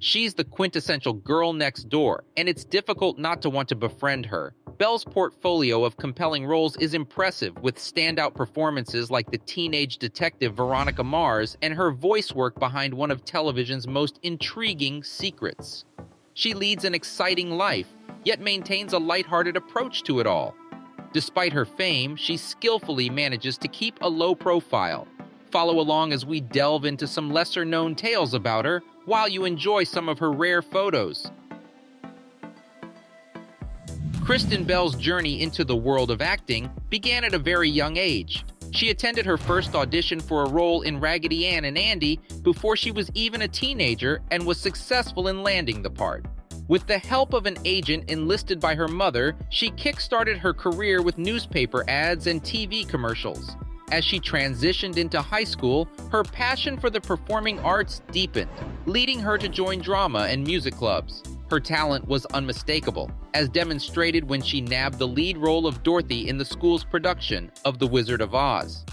She's the quintessential girl next door, and it's difficult not to want to befriend her. Bell's portfolio of compelling roles is impressive, with standout performances like the teenage detective Veronica Mars and her voice work behind one of television's most intriguing secrets. She leads an exciting life, yet maintains a lighthearted approach to it all. Despite her fame, she skillfully manages to keep a low profile. Follow along as we delve into some lesser-known tales about her while you enjoy some of her rare photos. Kristen Bell's journey into the world of acting began at a very young age. She attended her first audition for a role in Raggedy Ann and Andy before she was even a teenager and was successful in landing the part. With the help of an agent enlisted by her mother, she kickstarted her career with newspaper ads and TV commercials. As she transitioned into high school, her passion for the performing arts deepened, leading her to join drama and music clubs. Her talent was unmistakable, as demonstrated when she nabbed the lead role of Dorothy in the school's production of The Wizard of Oz.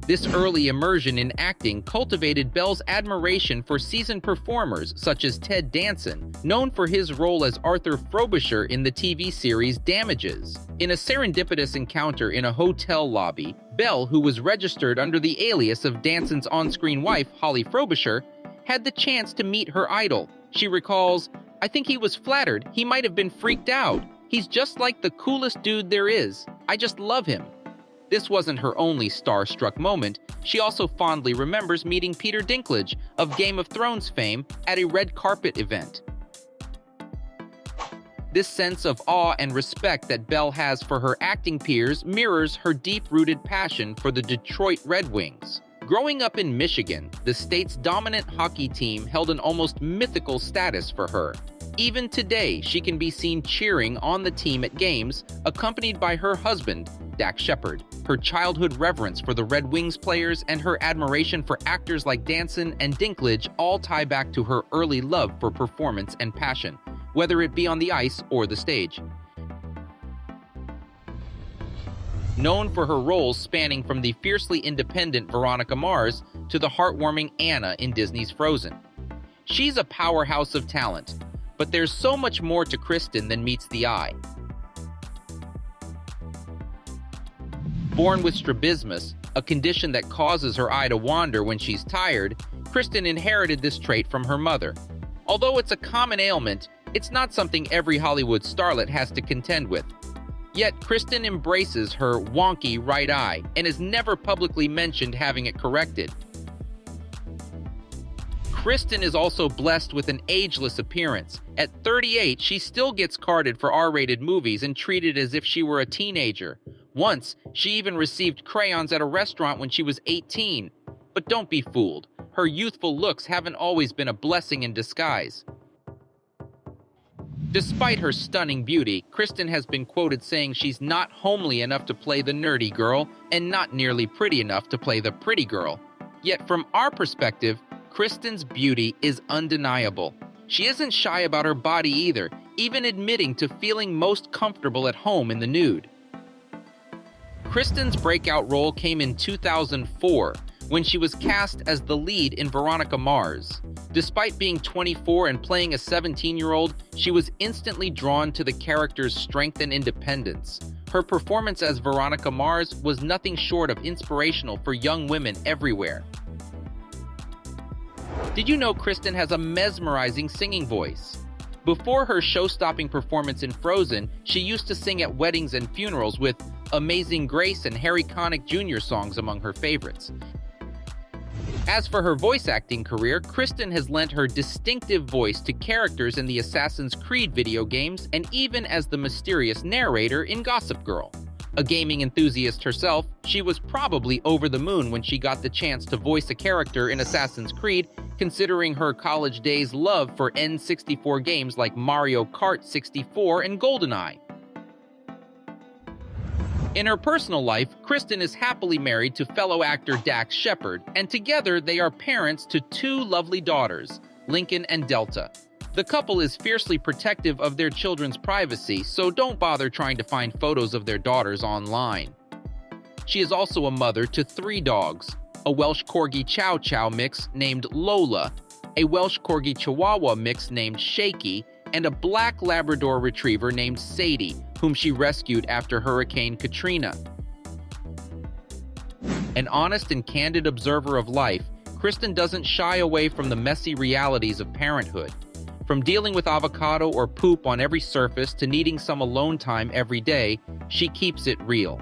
This early immersion in acting cultivated Bell's admiration for seasoned performers such as Ted Danson, known for his role as Arthur Frobisher in the TV series Damages. In a serendipitous encounter in a hotel lobby, Bell, who was registered under the alias of Danson's on-screen wife, Holly Frobisher, had the chance to meet her idol. She recalls, "I think he was flattered. He might have been freaked out. He's just like the coolest dude there is. I just love him." This wasn't her only starstruck moment. She also fondly remembers meeting Peter Dinklage of Game of Thrones fame at a red carpet event. This sense of awe and respect that Bell has for her acting peers mirrors her deep-rooted passion for the Detroit Red Wings. Growing up in Michigan, the state's dominant hockey team held an almost mythical status for her. Even today, she can be seen cheering on the team at games, accompanied by her husband, Dax Shepard. Her childhood reverence for the Red Wings players and her admiration for actors like Danson and Dinklage all tie back to her early love for performance and passion, whether it be on the ice or the stage. Known for her roles spanning from the fiercely independent Veronica Mars to the heartwarming Anna in Disney's Frozen. She's a powerhouse of talent, but there's so much more to Kristen than meets the eye. Born with strabismus, a condition that causes her eye to wander when she's tired, Kristen inherited this trait from her mother. Although it's a common ailment, it's not something every Hollywood starlet has to contend with. Yet Kristen embraces her wonky right eye and has never publicly mentioned having it corrected. Kristen is also blessed with an ageless appearance. At 38, she still gets carded for R-rated movies and treated as if she were a teenager. Once, she even received crayons at a restaurant when she was 18. But don't be fooled. Her youthful looks haven't always been a blessing in disguise. Despite her stunning beauty, Kristen has been quoted saying she's not homely enough to play the nerdy girl and not nearly pretty enough to play the pretty girl. Yet from our perspective, Kristen's beauty is undeniable. She isn't shy about her body either, even admitting to feeling most comfortable at home in the nude. Kristen's breakout role came in 2004, when she was cast as the lead in Veronica Mars. Despite being 24 and playing a 17-year-old, she was instantly drawn to the character's strength and independence. Her performance as Veronica Mars was nothing short of inspirational for young women everywhere. Did you know Kristen has a mesmerizing singing voice? Before her show-stopping performance in Frozen, she used to sing at weddings and funerals, with Amazing Grace and Harry Connick Jr. songs among her favorites. As for her voice acting career, Kristen has lent her distinctive voice to characters in the Assassin's Creed video games and even as the mysterious narrator in Gossip Girl. A gaming enthusiast herself, she was probably over the moon when she got the chance to voice a character in Assassin's Creed, considering her college days' love for N64 games like Mario Kart 64 and GoldenEye. In her personal life, Kristen is happily married to fellow actor Dax Shepard, and together they are parents to two lovely daughters, Lincoln and Delta. The couple is fiercely protective of their children's privacy, so don't bother trying to find photos of their daughters online. She is also a mother to 3 dogs, a Welsh Corgi Chow Chow mix named Lola, a Welsh Corgi Chihuahua mix named Shaky, and a black Labrador Retriever named Sadie, whom she rescued after Hurricane Katrina. An honest and candid observer of life, Kristen doesn't shy away from the messy realities of parenthood. From dealing with avocado or poop on every surface to needing some alone time every day, she keeps it real.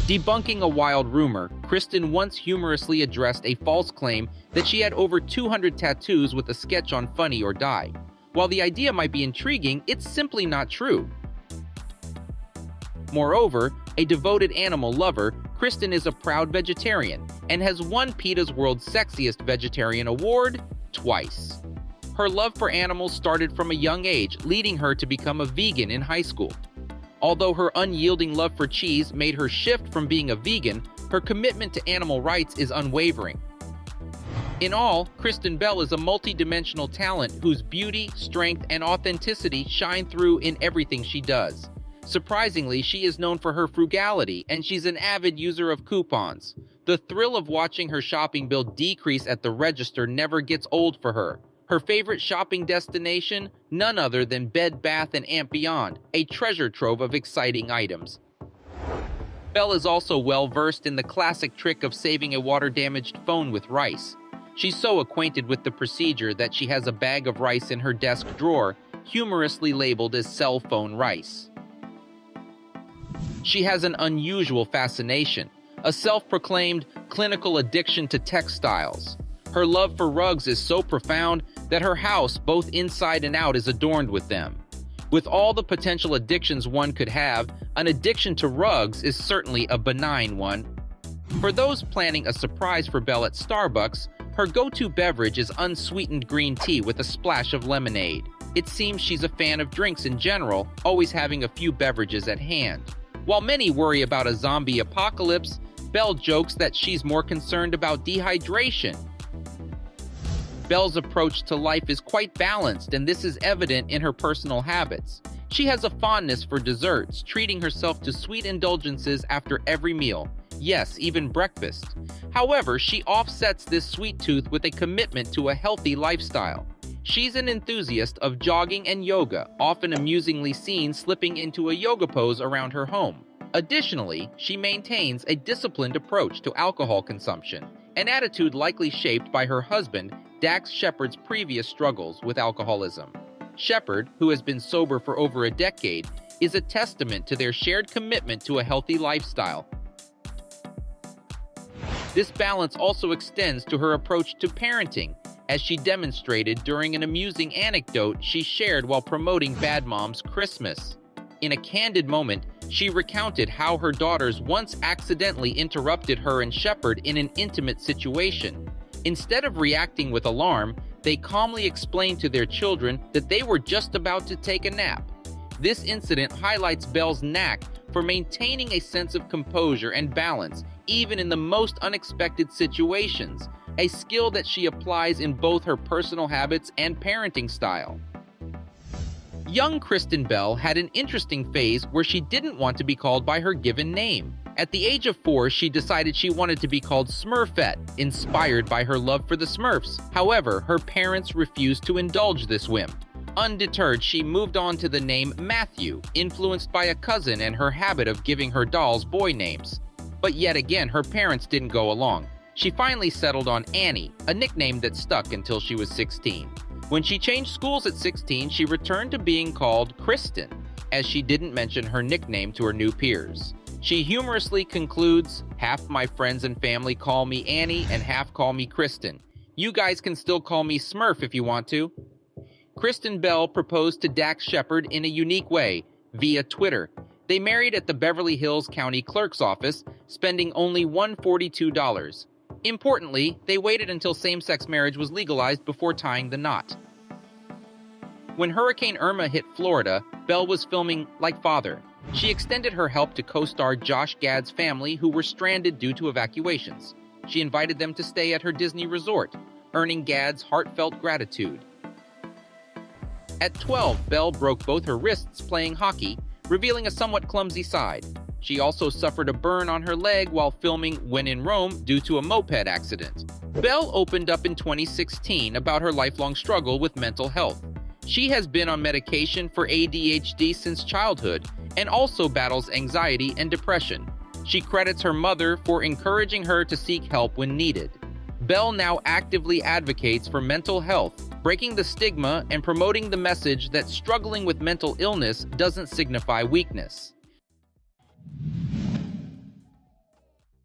Debunking a wild rumor, Kristen once humorously addressed a false claim that she had over 200 tattoos with a sketch on Funny or Die. While the idea might be intriguing, it's simply not true. Moreover, a devoted animal lover, Kristen is a proud vegetarian and has won PETA's World's Sexiest Vegetarian Award twice. Her love for animals started from a young age, leading her to become a vegan in high school. Although her unyielding love for cheese made her shift from being a vegan, her commitment to animal rights is unwavering. In all, Kristen Bell is a multidimensional talent whose beauty, strength, and authenticity shine through in everything she does. Surprisingly, she is known for her frugality, and she's an avid user of coupons. The thrill of watching her shopping bill decrease at the register never gets old for her. Her favorite shopping destination? None other than Bed Bath & Beyond, a treasure trove of exciting items. Belle is also well-versed in the classic trick of saving a water-damaged phone with rice. She's so acquainted with the procedure that she has a bag of rice in her desk drawer, humorously labeled as cell phone rice. She has an unusual fascination, a self-proclaimed clinical addiction to textiles. Her love for rugs is so profound that her house, both inside and out, is adorned with them. With all the potential addictions one could have, an addiction to rugs is certainly a benign one. For those planning a surprise for Belle at Starbucks, her go-to beverage is unsweetened green tea with a splash of lemonade. It seems she's a fan of drinks in general, always having a few beverages at hand. While many worry about a zombie apocalypse, Belle jokes that she's more concerned about dehydration. Belle's approach to life is quite balanced, and this is evident in her personal habits. She has a fondness for desserts, treating herself to sweet indulgences after every meal. Yes, even breakfast. However, she offsets this sweet tooth with a commitment to a healthy lifestyle. She's an enthusiast of jogging and yoga, often amusingly seen slipping into a yoga pose around her home. Additionally, she maintains a disciplined approach to alcohol consumption, an attitude likely shaped by her husband, Dax Shepard's previous struggles with alcoholism. Shepard, who has been sober for over a decade, is a testament to their shared commitment to a healthy lifestyle. This balance also extends to her approach to parenting, as she demonstrated during an amusing anecdote she shared while promoting Bad Moms Christmas. In a candid moment, she recounted how her daughters once accidentally interrupted her and Shepard in an intimate situation. Instead of reacting with alarm, they calmly explained to their children that they were just about to take a nap. This incident highlights Belle's knack for maintaining a sense of composure and balance, even in the most unexpected situations, a skill that she applies in both her personal habits and parenting style. Young Kristen Bell had an interesting phase where she didn't want to be called by her given name. At the age of 4, she decided she wanted to be called Smurfette, inspired by her love for the Smurfs. However, her parents refused to indulge this whim. Undeterred, she moved on to the name Matthew, influenced by a cousin and her habit of giving her dolls boy names. But yet again, her parents didn't go along. She finally settled on Annie, a nickname that stuck until she was 16. When she changed schools at 16, she returned to being called Kristen, as she didn't mention her nickname to her new peers. She humorously concludes, "Half my friends and family call me Annie and half call me Kristen. You guys can still call me Smurf if you want to." Kristen Bell proposed to Dax Shepard in a unique way, via Twitter. They married at the Beverly Hills County Clerk's office, spending only $142. Importantly, they waited until same-sex marriage was legalized before tying the knot. When Hurricane Irma hit Florida, Bell was filming Like Father. She extended her help to co-star Josh Gad's family, who were stranded due to evacuations. She invited them to stay at her Disney resort, earning Gad's heartfelt gratitude. At 12, Bell broke both her wrists playing hockey, revealing a somewhat clumsy side. She also suffered a burn on her leg while filming When in Rome due to a moped accident. Bell opened up in 2016 about her lifelong struggle with mental health. She has been on medication for ADHD since childhood and also battles anxiety and depression. She credits her mother for encouraging her to seek help when needed. Bell now actively advocates for mental health, breaking the stigma and promoting the message that struggling with mental illness doesn't signify weakness.